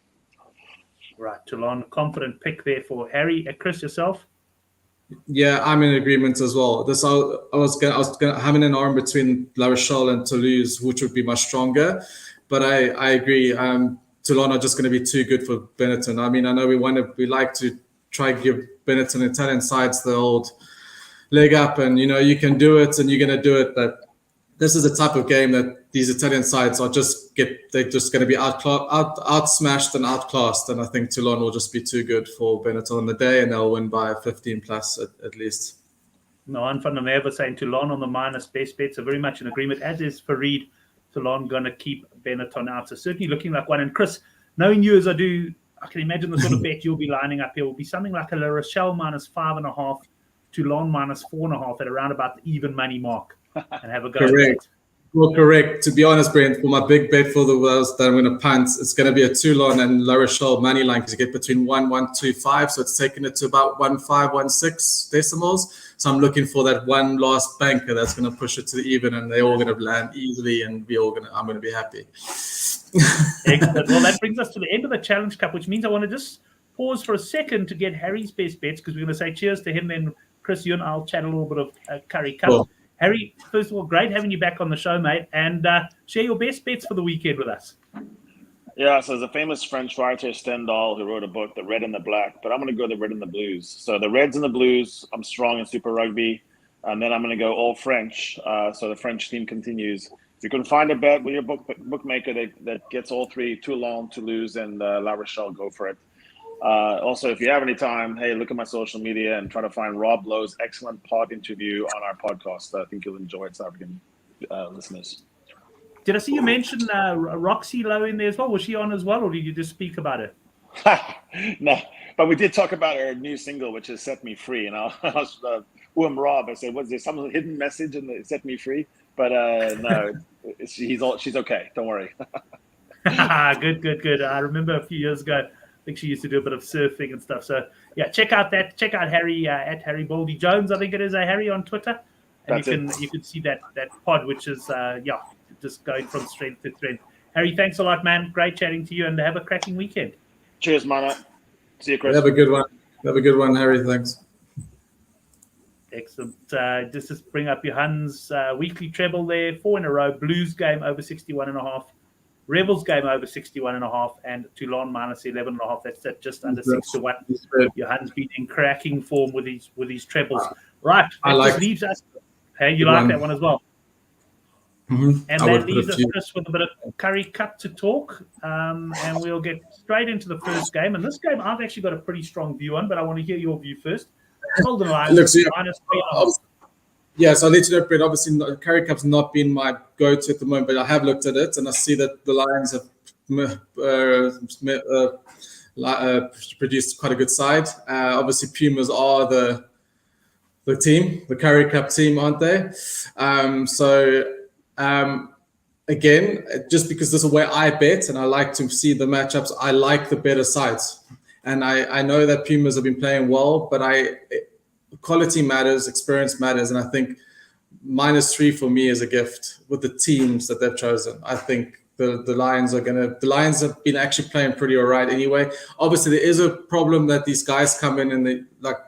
Right, Toulon, confident pick there for Harry. Chris, yourself? Yeah, I'm in agreement as well. I was gonna having an arm between La Rochelle and Toulouse, which would be much stronger. But I agree. Toulon are just going to be too good for Benetton. I mean, I know we like to try and give Benetton Italian sides the old leg up, and you can do it, and you're going to do it. But this is a type of game that these Italian sides they're just going to be outsmashed and outclassed. And I think Toulon will just be too good for Benetton on the day, and they'll win by 15 plus at least. No, I'm from the Merva saying Toulon on the minus best bet, so very much in agreement, as is Fareed. Toulon going to keep Benetton out. So certainly looking like one. And Chris, knowing you as I do, I can imagine the sort of bet you'll be lining up here will be something like a La Rochelle -5.5, Toulon -4.5 at around about the even money mark, and have a go. Correct. Well, correct. To be honest, Brent, for my big bet for the Wales that I'm going to punt, it's going to be a Toulon and La Rochelle money line because you get between 1.125, so it's taking it to about 1.516 decimals. So I'm looking for that one last banker that's going to push it to the even, and they're all going to land easily, and I'm going to be happy. Excellent. Well, that brings us to the end of the Challenge Cup, which means I want to just pause for a second to get Harry's best bets because we're going to say cheers to him. Then Chris, you and I'll chat a little bit of Currie Cup. Cool. Harry, first of all, great having you back on the show, mate, and share your best bets for the weekend with us. Yeah, so there's a famous French writer, Stendhal, who wrote a book, The Red and the Black, but I'm going to go the Red and the Blues. So the Reds and the Blues, I'm strong in Super Rugby, and then I'm going to go all French, so the French team continues. If you can find a bet with your bookmaker that gets all three, Toulon, Toulouse, and La Rochelle, go for it. Also, if you have any time, hey, look at my social media and try to find Rob Lowe's excellent pod interview on our podcast. I think you'll enjoy it, South African listeners. Did I see you mention Roxy Lowe in there as well? Was she on as well, or did you just speak about it? No, but we did talk about her new single, which is Set Me Free. And I was Rob, I said, was there some hidden message in the Set Me Free? But no, she's okay. Don't worry. Good. I remember a few years ago, I think she used to do a bit of surfing and stuff. So yeah, check out Harry at Harry Baldy Jones. I think it is Harry on Twitter, and you can see that pod, which is just going from strength to strength. Harry, thanks a lot, man. Great chatting to you, and have a cracking weekend. Cheers, Mana. See you, Chris. Have a good one, Harry. Thanks. Excellent. Just bring up Johan's weekly treble there, 4 in a row. Blues game over 61.5. Rebels game over 61.5, and Toulon -11.5. That's at just under 6-1. Johan's been in cracking form with these trebles. Right, that just leaves us. Hey, you like that one as well? Mm-hmm. And that leaves us, Chris, with a bit of Currie Cup to talk, and we'll get straight into the first game. And this game, I've actually got a pretty strong view on, but I want to hear your view first. Golden Lions -3.5. Yeah, so I'll let you know, Brent, obviously Currie Cup's not been my go-to at the moment, but I have looked at it, and I see that the Lions have produced quite a good side. Obviously, Pumas are the team, the Currie Cup team, aren't they? Again, just because this is where I bet, and I like to see the matchups, I like the better sides. And I know that Pumas have been playing well, but quality matters, experience matters, and I think -3 for me is a gift with the teams that they've chosen. I think the Lions the Lions have been actually playing pretty all right anyway. Obviously, there is a problem that these guys come in and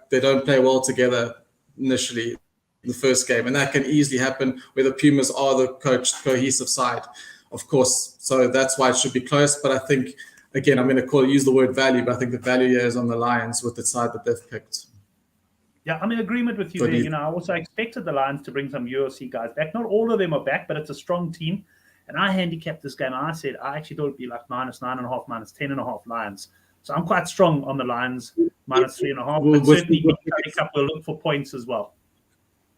they don't play well together initially in the first game, and that can easily happen where the Pumas are the cohesive side, of course. So that's why it should be close. But I think, again, I'm going to use the word value, but I think the value here is on the Lions with the side that they've picked. Yeah, I'm in agreement with you there. I also expected the Lions to bring some UOC guys back. Not all of them are back, but it's a strong team. And I handicapped this game. I said I actually thought it'd be like -9.5, -10.5 Lions. So I'm quite strong on the Lions, -3.5. But certainly Currie Cup will look for points as well.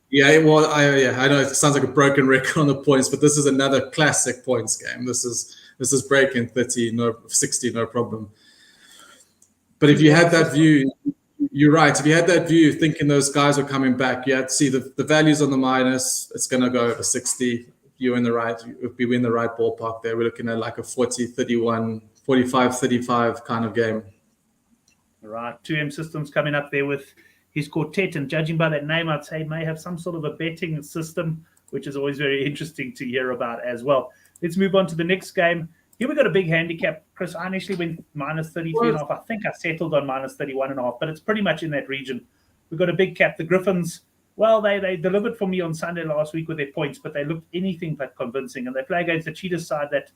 Yeah, well, I know it sounds like a broken record on the points, but this is another classic points game. This is breaking 30, 60, no problem. But if you had that view, you're right. If you had that view, thinking those guys are coming back, you had to see the values on the minus. It's going to go over 60. You're in the right. If we win the right ballpark there, we're looking at like a 40-31, 45-35 kind of game. All right. 2M Systems coming up there with his quartet, and judging by that name, I'd say may have some sort of a betting system, which is always very interesting to hear about as well. Let's move on to the next game. Here we got a big handicap. Chris, I initially went -33.5. I think I settled on -31.5, but it's pretty much in that region. We've got a big cap. The Griffins, well, they delivered for me on Sunday last week with their points, but they looked anything but convincing. And they play against the Cheetahs side that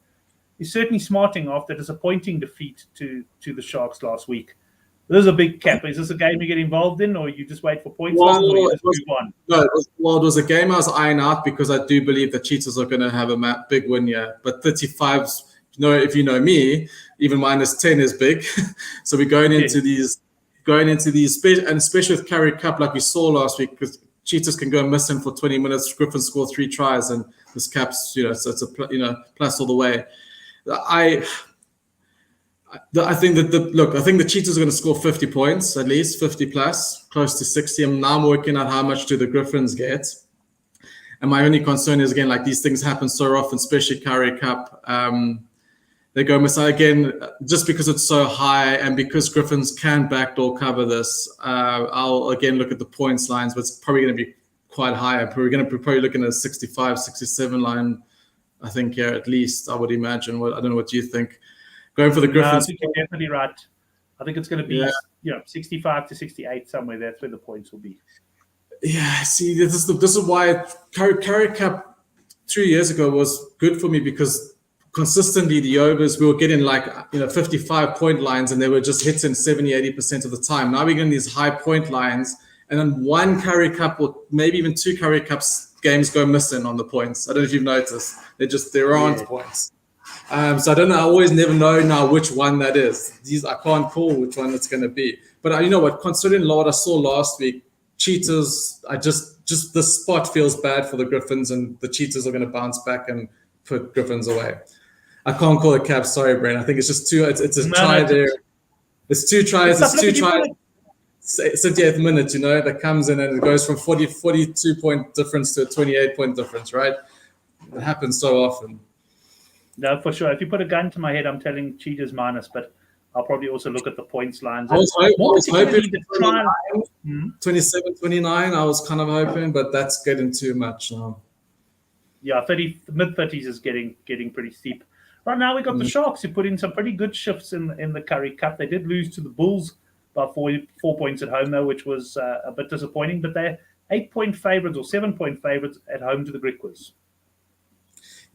is certainly smarting after a disappointing defeat to the Sharks last week. This is a big cap. Is this a game you get involved in, or you just wait for points? Well, it was a game I was eyeing out because I do believe the Cheetahs are going to have a big win here. But 35's, if you know me, even -10 is big. So we're going into these, and especially with Currie Cup, like we saw last week, because Cheetahs can go missing for 20 minutes. Griffins score 3 tries, and this Caps, so it's a plus all the way. I think I think the Cheetahs are going to score 50 points, at least 50 plus, close to 60. I'm now working out how much do the Griffins get. And my only concern is, again, like these things happen so often, especially Currie Cup. They go missing again, just because it's so high and because Griffins can backdoor cover this. I'll again look at the points lines, but it's probably going to be quite high. We're going to be probably looking at a 65, 67 line, I think, here at least, I would imagine. I don't know what you think. Going for the Griffins. I think you're definitely right. I think it's going to be 65 to 68 somewhere. That's where the points will be. Yeah, see, this is why Currie Cup 2 years ago was good for me, because consistently the overs, we were getting 55-point lines, and they were just hitting 70-80% of the time. Now we're getting these high point lines, and then one Currie Cup or maybe even 2 Currie Cups games go missing on the points. I don't know if you've noticed. There aren't points. So I don't know. I always never know now which one that is. I can't call which one it's going to be. But you know what? Considering what I saw last week, Cheetahs, just the spot feels bad for the Griffins, and the Cheetahs are going to bounce back and put Griffins away. I can't call it Caps. Sorry, Brent. I think it's just 2. It's a try there. It's 2 tries. It's 2 tries. 78th minute, that comes in and it goes from 42-point difference to a 28-point difference, right? It happens so often. No, for sure. If you put a gun to my head, I'm telling Cheetahs minus, but I'll probably also look at the points lines. I was hoping 27, 29. I was kind of hoping, but that's getting too much now. Yeah, mid-30s is getting pretty steep. Right now, we got the Sharks, who put in some pretty good shifts in the Currie Cup. They did lose to the Bulls by 4 points at home, though, which was a bit disappointing. But they're 8-point favorites or 7-point favorites at home to the Griquas.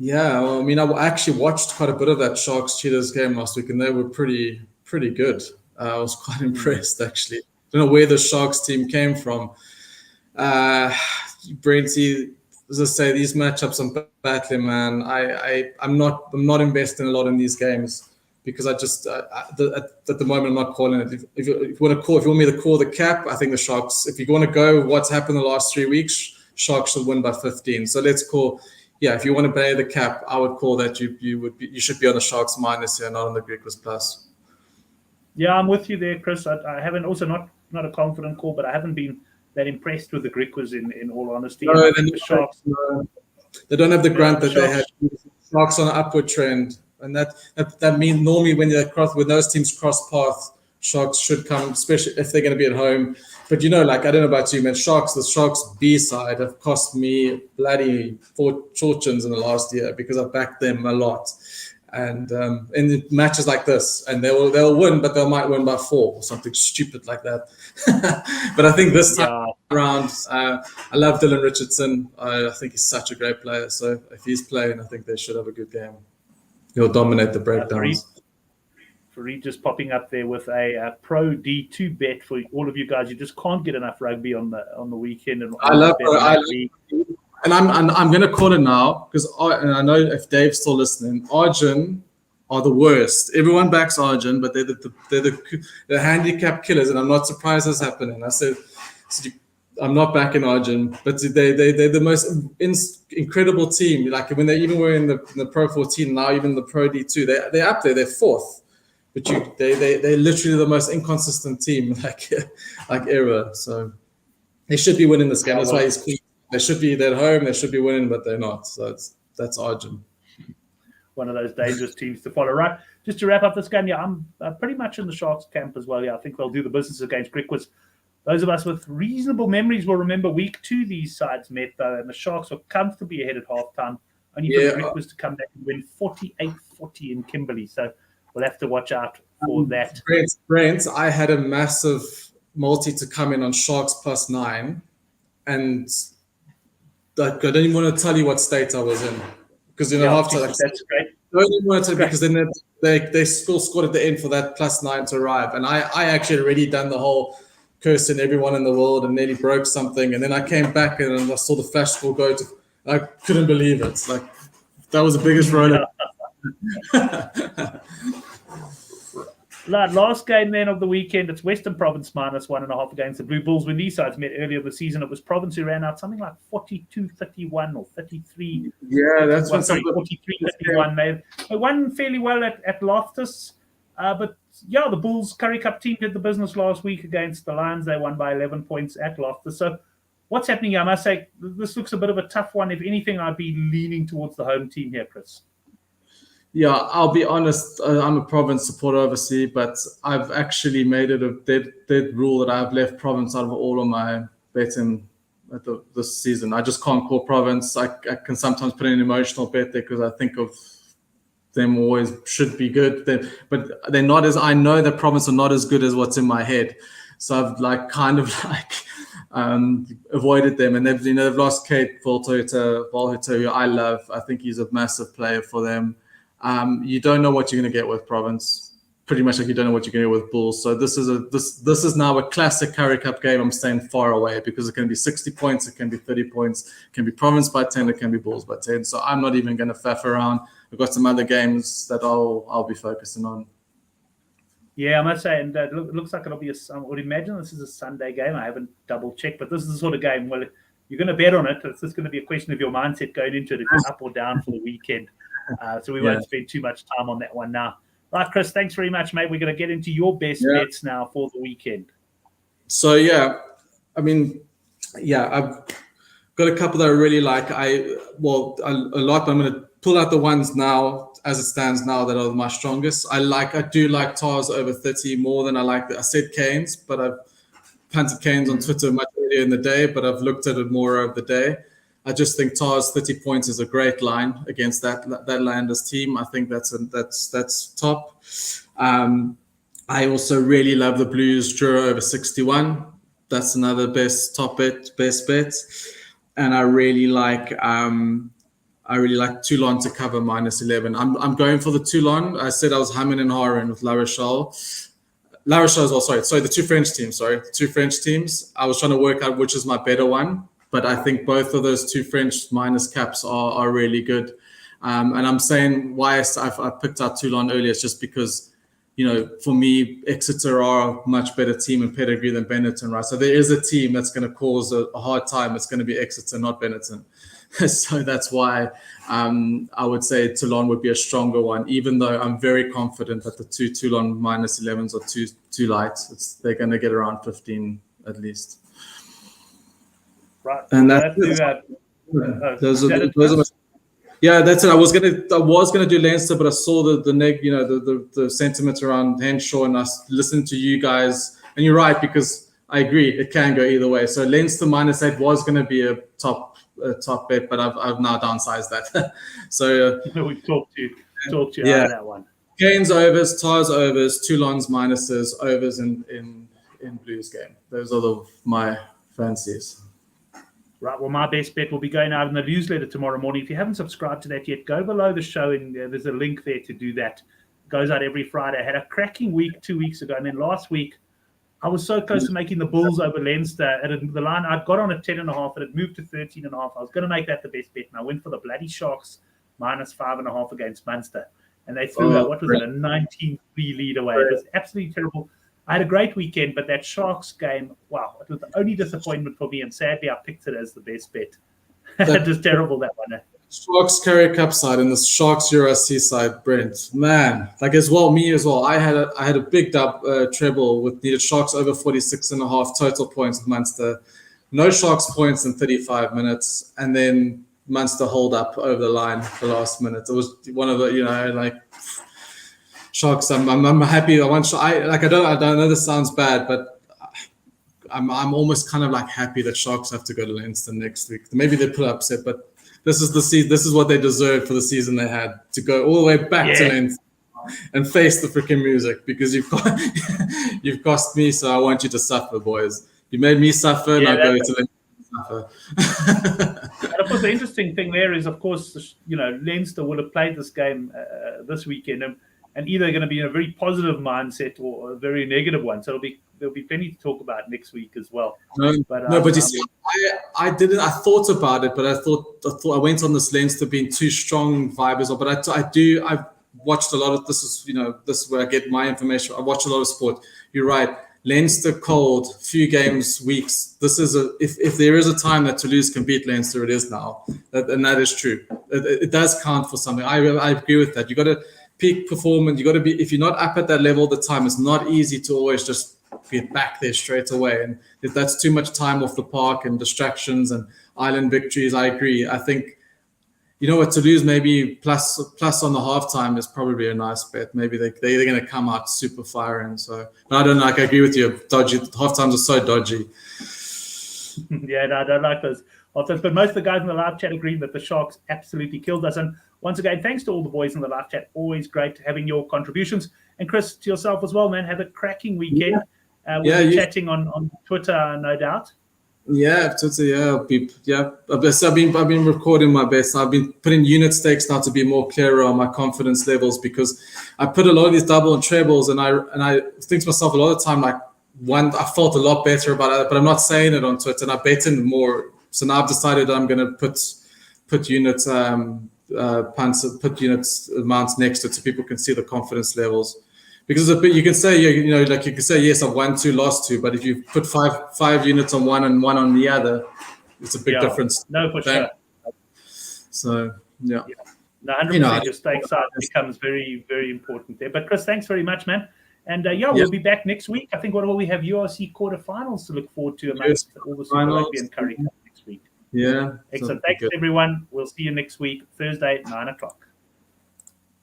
Yeah, well, I mean, I actually watched quite a bit of that Sharks-Cheetahs game last week, and they were pretty good. I was quite impressed, actually. Don't know where the Sharks team came from. Brenty, as I say, these matchups I'm battling, man. I'm not investing a lot in these games because I just at the moment I'm not calling it. If you want me to call the Cap, I think the Sharks. If you want to go what's happened the last 3 weeks, Sharks should win by 15. So let's call. Yeah, if you want to play the Cap, I would call that you should be on the Sharks minus here, not on the Griquas plus. Yeah, I'm with you there, Chris. I haven't also not a confident call, but I haven't been that impressed with the Griquas in all honesty. No, the Sharks. No. They don't have the grunt that they had. Sharks on an upward trend, and that means normally when those teams cross paths, Sharks should come, especially if they're going to be at home. But I don't know about you, man. The Sharks B side have cost me bloody fortunes in the last year because I've backed them a lot. And in matches like this, and they'll win, but they might win by 4 or something stupid like that. But I think this time around, I love Dylan Richardson. I think he's such a great player. So if he's playing, I think they should have a good game. He'll dominate the breakdowns. Fareed just popping up there with a Pro D2 bet for all of you guys. You just can't get enough rugby on the weekend. And I love it. And I'm going to call it now because I know if Dave's still listening, Arjun are the worst. Everyone backs Arjun, but they're the handicap killers, and I'm not surprised that's happening. I said I'm not backing Arjun, but they're the most incredible team. Like when they even were in the Pro 14, now even the Pro D2, they're up there. They're 4th. But they're literally the most inconsistent team like ever. So they should be winning this game. That's why they should be at home. They should be winning, but they're not. So that's Arjun. One of those dangerous teams to follow. Right, just to wrap up this game, I'm pretty much in the Sharks camp as well. Yeah, I think they'll do the business against Griquas. Those of us with reasonable memories will remember week 2 these sides met, though, and the Sharks were comfortably ahead at halftime. Only for the Griquas to come back and win 48-40 in Kimberley. So we'll have to watch out for that. Brent, I had a massive multi to come in on Sharks +9, and I don't even want to tell you what state I was in because after that's great. I don't even want to tell you because then they still scored at the end for that +9 to arrive, and I actually already done the whole cursing everyone in the world and nearly broke something, and then I came back and I saw the flash score go to. I couldn't believe it. Like that was the biggest roller. Last game then of the weekend, it's Western Province -1.5 against the Blue Bulls. When these sides met earlier in the season, it was Province who ran out something like 42-31 or 33. Yeah, that's what 43-31. They won fairly well at Loftus. But yeah, the Bulls Currie Cup team did the business last week against the Lions. They won by 11 points at Loftus. So what's happening here? I must say, this looks a bit of a tough one. If anything, I'd be leaning towards the home team here, Chris. Yeah, I'll be honest. I'm a Province supporter, obviously, but I've actually made it a dead rule that I've left Province out of all of my betting this season. I just can't call Province. I can sometimes put in an emotional bet there because I think of them always should be good. But they're not as, I know that Province are not as good as what's in my head. So I've avoided them, and they've lost Kate Volhuter, who I love. I think he's a massive player for them. You don't know what you're going to get with Province, pretty much like you don't know what you're going to get with Bulls. So this is now a classic Currie Cup game. I'm staying far away because it can be 60 points, it can be 30 points, it can be Province by 10, it can be Bulls by 10. So I'm not even going to faff around. We've got some other games that I'll be focusing on. Yeah, I must say, and it looks like it'll be I would imagine this is a Sunday game. I haven't double checked, but this is the sort of game, well, you're going to bet on it. It's just going to be a question of your mindset going into it, if you're up or down for the weekend. So we won't spend too much time on that one now. Right, Chris, thanks very much, mate. We're going to get into your best bets now for the weekend. So, I've got a couple that I really like. A lot, but I'm going to pull out the ones now, as it stands now, that are my strongest. I do like Tars over 30 more than I said Canes, but I've punted Canes on Twitter much earlier in the day, but I've looked at it more over the day. I just think Tars 30 points is a great line against that Landers team. I think that's top. I also really love the Blues Jura over 61. That's another best bet. And I really like Toulon to cover -11. I'm going for the Toulon. I said I was humming and hawing with La Rochelle. La Rochelle as well. Sorry, the two French teams. I was trying to work out which is my better one. But I think both of those two French minus caps are really good. And I'm saying why I picked out Toulon earlier is just because, for me, Exeter are a much better team in pedigree than Benetton, right? So there is a team that's going to cause a hard time. It's going to be Exeter, not Benetton. So that's why I would say Toulon would be a stronger one, even though I'm very confident that the two Toulon -11s are too light. They're going to get around 15 at least. Right. And that's those are that's it. I was gonna do Leinster, but I saw the sentiment around Henshaw, and I listened to you guys, and you're right, because I agree it can go either way. So Leinster -8 was gonna be a top bet, but I've now downsized that. So we talked to you on that one. Canes overs, Tars overs, Toulon's minuses, overs in Blues game. Those are my fancies. Right, well, my best bet will be going out in the newsletter tomorrow morning. If you haven't subscribed to that yet, go below the show, and there's a link there to do that. It goes out every Friday. I had a cracking week 2 weeks ago, and then last week, I was so close to making the Bulls over Leinster. The line, I'd got on at 10.5, and it moved to 13.5. I was going to make that the best bet, and I went for the bloody Sharks -5.5 against Munster. And they threw out, what was it, a 19-3 lead away. It was absolutely terrible. I had a great weekend, but that Sharks game, wow, it was the only disappointment for me, and sadly I picked it as the best bet. It was terrible, that one. Sharks Currie Cup side and the Sharks URC side, Brent, man, me as well. I had a big treble with needed Sharks over 46.5 total points with Munster. No Sharks points in 35 minutes, and then Munster hold up over the line the last minute. It was one of the, Sharks. I'm happy. I don't know this sounds bad, but I'm almost kind of happy that Sharks have to go to Leinster next week. Maybe they put upset, but this is what they deserved for the season they had, to go all the way back to Leinster and face the freaking music, because you've cost me, so I want you to suffer, boys. You made me suffer, now go to Leinster and suffer. And of course, the interesting thing there is, of course, Leinster would have played this game this weekend, and either going to be in a very positive mindset or a very negative one. So there'll be plenty to talk about next week as well. But you see, I didn't. I thought about it, but I thought I went on this Leinster being too strong vibe as well. But watched a lot of this is where I get my information. I watch a lot of sport. You're right. Leinster cold, few games, weeks. This is if there is a time that Toulouse can beat Leinster, it is now, and that is true. It does count for something. I agree with that. You got to peak performance. You got to be. If you're not up at that level at the time, it's not easy to always just get back there straight away. And if that's too much time off the park and distractions and island victories, I agree. I think, what Toulouse maybe plus on the halftime is probably a nice bet. Maybe they're going to come out super firing. So, but I don't know. I agree with you. Dodgy halftimes are so dodgy. Yeah, no, I don't like those halftimes. But most of the guys in the live chat agree that the Sharks absolutely killed us. And once again, thanks to all the boys in the live chat. Always great having your contributions. And Chris, to yourself as well, man. Have a cracking weekend. We'll be chatting on Twitter, no doubt. Yeah, Twitter. Yeah, I've been recording my best. I've been putting unit stakes now to be more clearer on my confidence levels, because I put a lot of these double and trebles, and I think to myself a lot of the time, like, I felt a lot better about it, but I'm not saying it on Twitter, and I bet in more. So now I've decided I'm going to put units put units amounts next to it so people can see the confidence levels. Because you can say, you can say, yes, I've won 2, lost 2, but if you put five units on one and one on the other, it's a big difference. No, for sure. So, yeah. No, 100% your stake size becomes very, very important there. But Chris, thanks very much, man. And we'll be back next week. I think we have URC quarterfinals to look forward to amongst all the Super Rugby and Currie Cup next week. Yeah. Excellent. Thanks, everyone. We'll see you next week, Thursday at 9 o'clock.